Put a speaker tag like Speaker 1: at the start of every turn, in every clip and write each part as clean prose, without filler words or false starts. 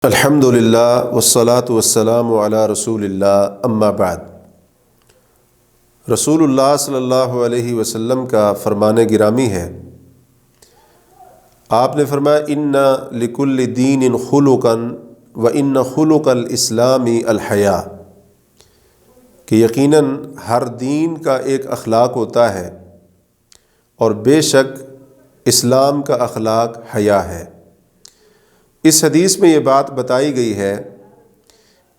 Speaker 1: الحمدللہ والصلاة والسلام علی رسول اللہ اما بعد۔ رسول اللہ صلی اللہ علیہ وسلم کا فرمان گرامی ہے، آپ نے فرمایا ان لکل دین خلقا وان خلق الاسلام الحیاء، کہ یقیناً ہر دین کا ایک اخلاق ہوتا ہے اور بے شک اسلام کا اخلاق حیا ہے۔ اس حدیث میں یہ بات بتائی گئی ہے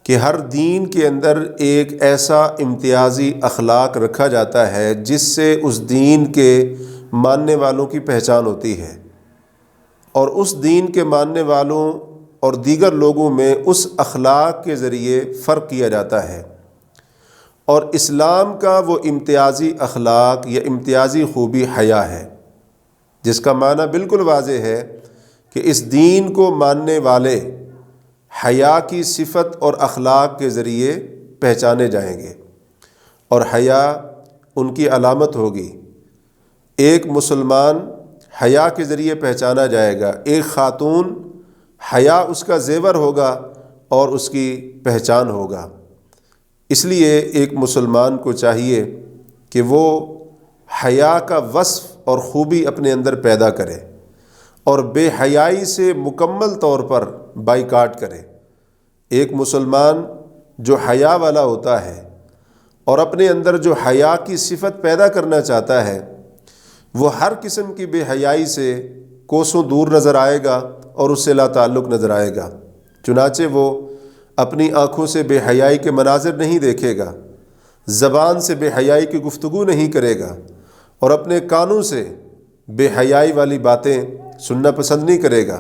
Speaker 1: کہ ہر دین کے اندر ایک ایسا امتیازی اخلاق رکھا جاتا ہے جس سے اس دین کے ماننے والوں کی پہچان ہوتی ہے، اور اس دین کے ماننے والوں اور دیگر لوگوں میں اس اخلاق کے ذریعے فرق کیا جاتا ہے۔ اور اسلام کا وہ امتیازی اخلاق یا امتیازی خوبی حیا ہے، جس کا معنی بالکل واضح ہے کہ اس دین کو ماننے والے حیا کی صفت اور اخلاق کے ذریعے پہچانے جائیں گے، اور حیا ان کی علامت ہوگی۔ ایک مسلمان حیا کے ذریعے پہچانا جائے گا، ایک خاتون حیا اس کا زیور ہوگا اور اس کی پہچان ہوگا۔ اس لیے ایک مسلمان کو چاہیے کہ وہ حیا کا وصف اور خوبی اپنے اندر پیدا کرے اور بے حیائی سے مکمل طور پر بائیکاٹ کرے۔ ایک مسلمان جو حیا والا ہوتا ہے اور اپنے اندر جو حیا کی صفت پیدا کرنا چاہتا ہے، وہ ہر قسم کی بے حیائی سے کوسوں دور نظر آئے گا اور اس سے لا تعلق نظر آئے گا۔ چنانچہ وہ اپنی آنکھوں سے بے حیائی کے مناظر نہیں دیکھے گا، زبان سے بے حیائی کی گفتگو نہیں کرے گا، اور اپنے کانوں سے بے حیائی والی باتیں سننا پسند نہیں کرے گا،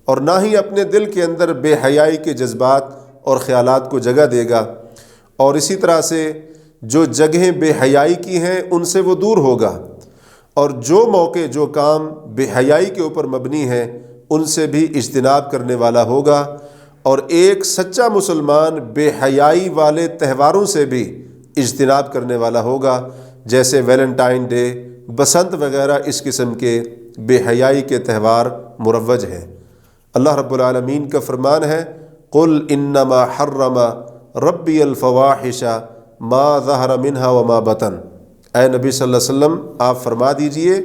Speaker 1: اور نہ ہی اپنے دل کے اندر بے حیائی کے جذبات اور خیالات کو جگہ دے گا۔ اور اسی طرح سے جو جگہیں بے حیائی کی ہیں ان سے وہ دور ہوگا، اور جو موقع جو کام بے حیائی کے اوپر مبنی ہیں ان سے بھی اجتناب کرنے والا ہوگا۔ اور ایک سچا مسلمان بے حیائی والے تہواروں سے بھی اجتناب کرنے والا ہوگا، جیسے ویلنٹائن ڈے، بسنت وغیرہ اس قسم کے بے حیائی کے تہوار مروج ہیں۔ اللہ رب العالمین کا فرمان ہے قل انما حرم ربی الفواحش ما ظہر منہا وما بطن۔ اے نبی صلی اللہ علیہ وسلم، آپ فرما دیجئے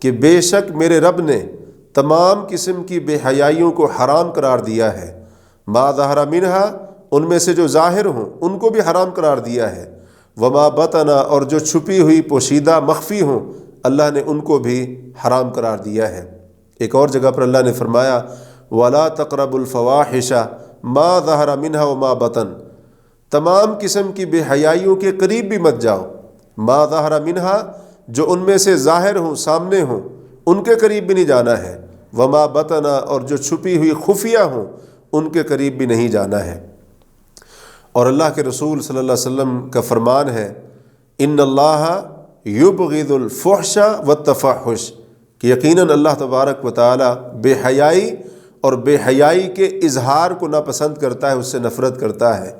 Speaker 1: کہ بے شک میرے رب نے تمام قسم کی بے حیائیوں کو حرام قرار دیا ہے، ما ظہر منہا، ان میں سے جو ظاہر ہوں ان کو بھی حرام قرار دیا ہے، وما بطن، اور جو چھپی ہوئی پوشیدہ مخفی ہوں اللہ نے ان کو بھی حرام قرار دیا ہے۔ ایک اور جگہ پر اللہ نے فرمایا وَلَا تَقْرَبُوا الْفَوَاحِشَ مَا ظَهَرَ مِنْهَا وَمَا بَطَنَ، تمام قسم کی بے حیائیوں کے قریب بھی مت جاؤ، ما ظَهَرَ مِنْهَا، جو ان میں سے ظاہر ہوں، سامنے ہوں، ان کے قریب بھی نہیں جانا ہے، وَمَا بَطَنَ، اور جو چھپی ہوئی خفیہ ہوں ان کے قریب بھی نہیں جانا ہے۔ اور اللہ کے رسول صلی اللہ علیہ وسلم کا فرمان ہے ان اللہ یبغض الفحش والتفحش، کہ یقیناً اللہ تبارک و تعالی بے حیائی اور بے حیائی کے اظہار کو ناپسند کرتا ہے، اس سے نفرت کرتا ہے۔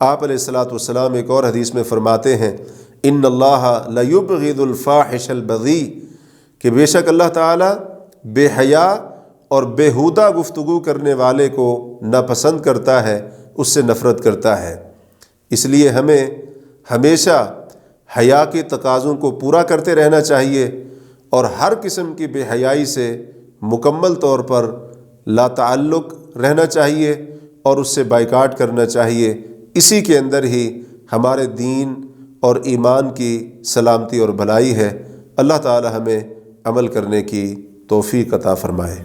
Speaker 1: آپ علیہ الصلاۃ والسلام ایک اور حدیث میں فرماتے ہیں ان اللہ لیبغض الفاحش البذیء، کہ بے شک اللہ تعالی بے حیا اور بیہودہ گفتگو کرنے والے کو ناپسند کرتا ہے، اس سے نفرت کرتا ہے۔ اس لیے ہمیں ہمیشہ حیا کے تقاضوں کو پورا کرتے رہنا چاہیے اور ہر قسم کی بے حیائی سے مکمل طور پر لا تعلق رہنا چاہیے اور اس سے بائیکاٹ کرنا چاہیے۔ اسی کے اندر ہی ہمارے دین اور ایمان کی سلامتی اور بھلائی ہے۔ اللہ تعالی ہمیں عمل کرنے کی توفیق عطا فرمائے۔